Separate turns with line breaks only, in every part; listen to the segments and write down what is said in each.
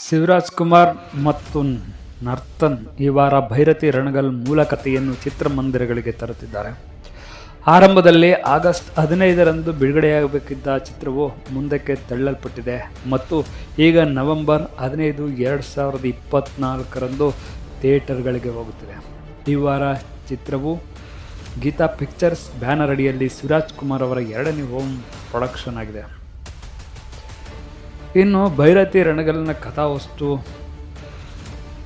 ಶಿವರಾಜ್ ಕುಮಾರ್ ಮತ್ತು ನರ್ತನ್ ಈ ವಾರ ಭೈರತಿ ರಣಗಲ್ ಮೂಲ ಕಥೆಯನ್ನು ಚಿತ್ರಮಂದಿರಗಳಿಗೆ ತರುತ್ತಿದ್ದಾರೆ. ಆರಂಭದಲ್ಲಿ ಆಗಸ್ಟ್ 15ರಂದು ಬಿಡುಗಡೆಯಾಗಬೇಕಿದ್ದ ಚಿತ್ರವು ಮುಂದಕ್ಕೆ ತಳ್ಳಲ್ಪಟ್ಟಿದೆ ಮತ್ತು ಈಗ ನವೆಂಬರ್ 15, 2024ರಂದು ಥಿಯೇಟರ್ಗಳಿಗೆ ಹೋಗುತ್ತಿದೆ. ಈ ವಾರ ಚಿತ್ರವು ಗೀತಾ ಪಿಕ್ಚರ್ಸ್ ಬ್ಯಾನರ್ ಅಡಿಯಲ್ಲಿ ಶಿವರಾಜ್ ಕುಮಾರ್ ಅವರ ಎರಡನೇ ಹೋಮ್ ಪ್ರೊಡಕ್ಷನ್ ಆಗಿದೆ. ಇನ್ನು ಭೈರತಿ ರಣಗಲ್ನ ಕಥಾವಸ್ತು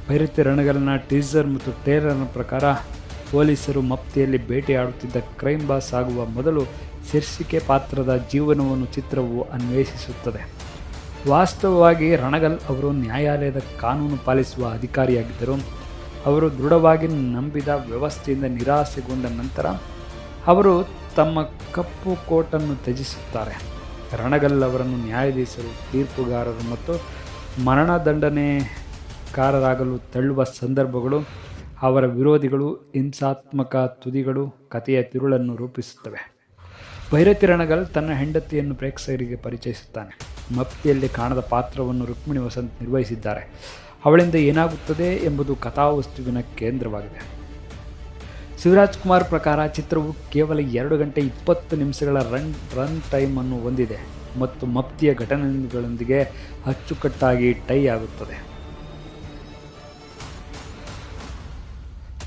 ಭೈರತಿ ರಣಗಲ್ನ ಟೀಸರ್ ಮತ್ತು ಟ್ರೇಲರ್ನ ಪ್ರಕಾರ ಪೊಲೀಸರು ಮಪ್ತಿಯಲ್ಲಿ ಬೇಟೆಯಾಡುತ್ತಿದ್ದ ಕ್ರೈಮ್ ಬಾಸ್ ಆಗುವ ಮೊದಲು ಶೀರ್ಷಿಕೆ ಪಾತ್ರದ ಜೀವನವನ್ನು ಚಿತ್ರವು ಅನ್ವೇಷಿಸುತ್ತದೆ. ವಾಸ್ತವವಾಗಿ ರಣಗಲ್ ಅವರು ನ್ಯಾಯಾಲಯದ ಕಾನೂನು ಪಾಲಿಸುವ ಅಧಿಕಾರಿಯಾಗಿದ್ದರು. ಅವರು ದೃಢವಾಗಿ ನಂಬಿದ ವ್ಯವಸ್ಥೆಯಿಂದ ನಿರಾಸೆಗೊಂಡ ನಂತರ ಅವರು ತಮ್ಮ ಕಪ್ಪು ಕೋಟನ್ನು ತ್ಯಜಿಸುತ್ತಾರೆ. ರಣಗಲ್ ಅವರನ್ನು ನ್ಯಾಯಾಧೀಶರು, ತೀರ್ಪುಗಾರರು ಮತ್ತು ಮರಣದಂಡನೆಕಾರರಾಗಲು ತಳ್ಳುವ ಸಂದರ್ಭಗಳು, ಅವರ ವಿರೋಧಿಗಳು, ಹಿಂಸಾತ್ಮಕ ತುದಿಗಳು ಕಥೆಯ ತಿರುಳನ್ನು ರೂಪಿಸುತ್ತವೆ. ಭೈರತಿ ರಣಗಲ್ ತನ್ನ ಹೆಂಡತಿಯನ್ನು ಪ್ರೇಕ್ಷಕರಿಗೆ ಪರಿಚಯಿಸುತ್ತಾನೆ. ಮಪ್ತಿಯಲ್ಲಿ ಕಾಣದ ಪಾತ್ರವನ್ನು ರುಕ್ಮಿಣಿ ವಸಂತ್ ನಿರ್ವಹಿಸಿದ್ದಾರೆ. ಅವಳಿಂದ ಏನಾಗುತ್ತದೆ ಎಂಬುದು ಕಥಾವಸ್ತುವಿನ ಕೇಂದ್ರವಾಗಿದೆ. ಶಿವರಾಜ್ ಕುಮಾರ್ ಪ್ರಕಾರ ಚಿತ್ರವು ಕೇವಲ 2 ಗಂಟೆ 20 ನಿಮಿಷಗಳ ರನ್ ಟೈಮ್ ಅನ್ನು ಹೊಂದಿದೆ ಮತ್ತು ಮಪ್ತಿಯ ಘಟನೆಗಳೊಂದಿಗೆ ಅಚ್ಚುಕಟ್ಟಾಗಿ ಟೈ ಆಗುತ್ತದೆ.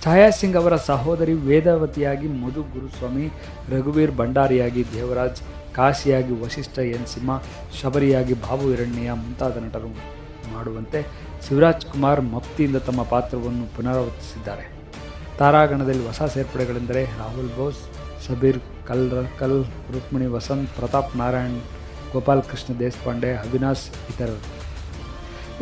ಛಾಯಾ ಸಿಂಗ್ ಅವರ ಸಹೋದರಿ ವೇದಾವತಿಯಾಗಿ ಮಧು ಗುರುಸ್ವಾಮಿ, ರಘುವೀರ್ ಭಂಡಾರಿಯಾಗಿ ದೇವರಾಜ್, ಕಾಶಿಯಾಗಿ ವಶಿಷ್ಠ ಎನ್ ಸಿಂಹ, ಶಬರಿಯಾಗಿ ಬಾಬು ಹಿರಣ್ಯ ಮುಂತಾದ ನಟರು ಮಾಡುವಂತೆ ಶಿವರಾಜ್ ಕುಮಾರ್ ಮಪ್ತಿಯಿಂದ ತಮ್ಮ ಪಾತ್ರವನ್ನು ಪುನರಾವರ್ತಿಸಿದ್ದಾರೆ. ತಾರಾಗಣದಲ್ಲಿ ಹೊಸ ಸೇರ್ಪಡೆಗಳೆಂದರೆ ರಾಹುಲ್ ಬೋಸ್, ಶಬೀರ್ ಕಲ್ರಕಲ್, ರುಕ್ಮಿಣಿ ವಸಂತ್, ಪ್ರತಾಪ್ ನಾರಾಯಣ್, ಗೋಪಾಲ್ ಕೃಷ್ಣ ದೇಶಪಾಂಡೆ, ಅವಿನಾಶ್ ಇತರರು.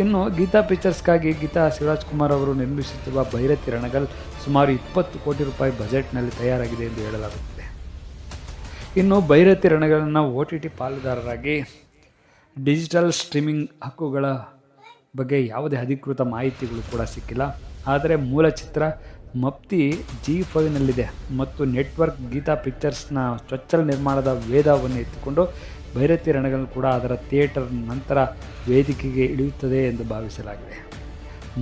ಇನ್ನು ಗೀತಾ ಪಿಕ್ಚರ್ಸ್ಗಾಗಿ ಶಿವರಾಜ್ ಕುಮಾರ್ ಅವರು ನಿರ್ಮಿಸುತ್ತಿರುವ ಭೈರತಿ ರಣಗಲ್ ಸುಮಾರು 20 ಕೋಟಿ ರೂಪಾಯಿ ಬಜೆಟ್ನಲ್ಲಿ ತಯಾರಾಗಿದೆ ಎಂದು ಹೇಳಲಾಗುತ್ತಿದೆ. ಇನ್ನು ಭೈರತಿ ರಣಗಲ್ನ OTT ಪಾಲುದಾರರಾಗಿ ಡಿಜಿಟಲ್ ಸ್ಟ್ರೀಮಿಂಗ್ ಹಕ್ಕುಗಳ ಬಗ್ಗೆ ಯಾವುದೇ ಅಧಿಕೃತ ಮಾಹಿತಿಗಳು ಕೂಡ ಸಿಕ್ಕಿಲ್ಲ. ಆದರೆ ಮೂಲ ಚಿತ್ರ ಮಪ್ತಿ Zee5ನಲ್ಲಿದೆ ಮತ್ತು ನೆಟ್ವರ್ಕ್ ಗೀತಾ ಪಿಕ್ಚರ್ಸ್ನ ಚೊಚ್ಚಲ ನಿರ್ಮಾಣದ ವೇದವನ್ನು ಎತ್ತಿಕೊಂಡು ಭೈರತಿ ರಣಗಲ್ ಕೂಡ ಅದರ ಥಿಯೇಟರ್ ನಂತರ ವೇದಿಕೆಗೆ ಇಳಿಯುತ್ತದೆ ಎಂದು ಭಾವಿಸಲಾಗಿದೆ.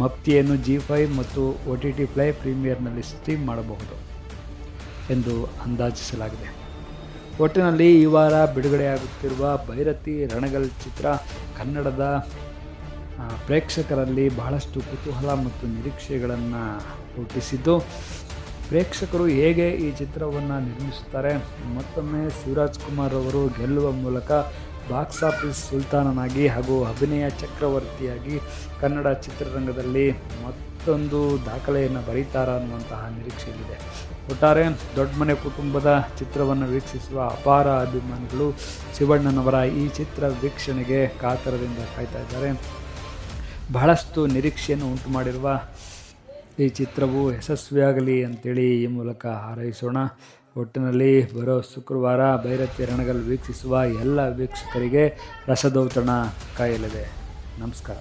ಮಪ್ತಿಯನ್ನು Zee5 ಮತ್ತು OTT ಪ್ಲೇ ಪ್ರೀಮಿಯರ್ನಲ್ಲಿ ಸ್ಟ್ರೀಮ್ ಮಾಡಬಹುದು ಎಂದು ಅಂದಾಜಿಸಲಾಗಿದೆ. ಒಟ್ಟಿನಲ್ಲಿ ಈ ವಾರ ಬಿಡುಗಡೆಯಾಗುತ್ತಿರುವ ಭೈರತಿ ರಣಗಲ್ ಚಿತ್ರ ಕನ್ನಡದ ಪ್ರೇಕ್ಷಕರಲ್ಲಿ ಬಹಳಷ್ಟು ಕುತೂಹಲ ಮತ್ತು ನಿರೀಕ್ಷೆಗಳನ್ನು ಹುಟ್ಟಿಸಿದ್ದು, ಪ್ರೇಕ್ಷಕರು ಹೇಗೆ ಈ ಚಿತ್ರವನ್ನು ನಿರ್ಮಿಸುತ್ತಾರೆ, ಮತ್ತೊಮ್ಮೆ ಶಿವರಾಜ್ ಕುಮಾರ್ ಅವರು ಗೆಲ್ಲುವ ಮೂಲಕ ಬಾಕ್ಸ್ ಆಫೀಸ್ ಸುಲ್ತಾನನಾಗಿ ಹಾಗೂ ಅಭಿನಯ ಚಕ್ರವರ್ತಿಯಾಗಿ ಕನ್ನಡ ಚಿತ್ರರಂಗದಲ್ಲಿ ಮತ್ತೊಂದು ದಾಖಲೆಯನ್ನು ಬರೀತಾರ ಅನ್ನುವಂತಹ ನಿರೀಕ್ಷೆಯಲ್ಲಿದೆ. ಒಟ್ಟಾರೆ ದೊಡ್ಡ ಮನೆ ಕುಟುಂಬದ ಚಿತ್ರವನ್ನು ವೀಕ್ಷಿಸುವ ಅಪಾರ ಅಭಿಮಾನಿಗಳು ಶಿವಣ್ಣನವರ ಈ ಚಿತ್ರ ವೀಕ್ಷಣೆಗೆ ಕಾತರದಿಂದ ಕಾಯ್ತಾ ಇದ್ದಾರೆ. ಬಹಳಷ್ಟು ನಿರೀಕ್ಷೆಯನ್ನು ಉಂಟು ಮಾಡಿರುವ ಈ ಚಿತ್ರವು ಯಶಸ್ವಿಯಾಗಲಿ ಅಂತೇಳಿ ಈ ಮೂಲಕ ಹಾರೈಸೋಣ. ಒಟ್ಟಿನಲ್ಲಿ ಬರೋ ಶುಕ್ರವಾರ ಭೈರತಿ ರಣಗಲ್ ವೀಕ್ಷಿಸುವ ಎಲ್ಲ ವೀಕ್ಷಕರಿಗೆ ರಸದೌತಣ ಕಾಯಲಿದೆ. ನಮಸ್ಕಾರ.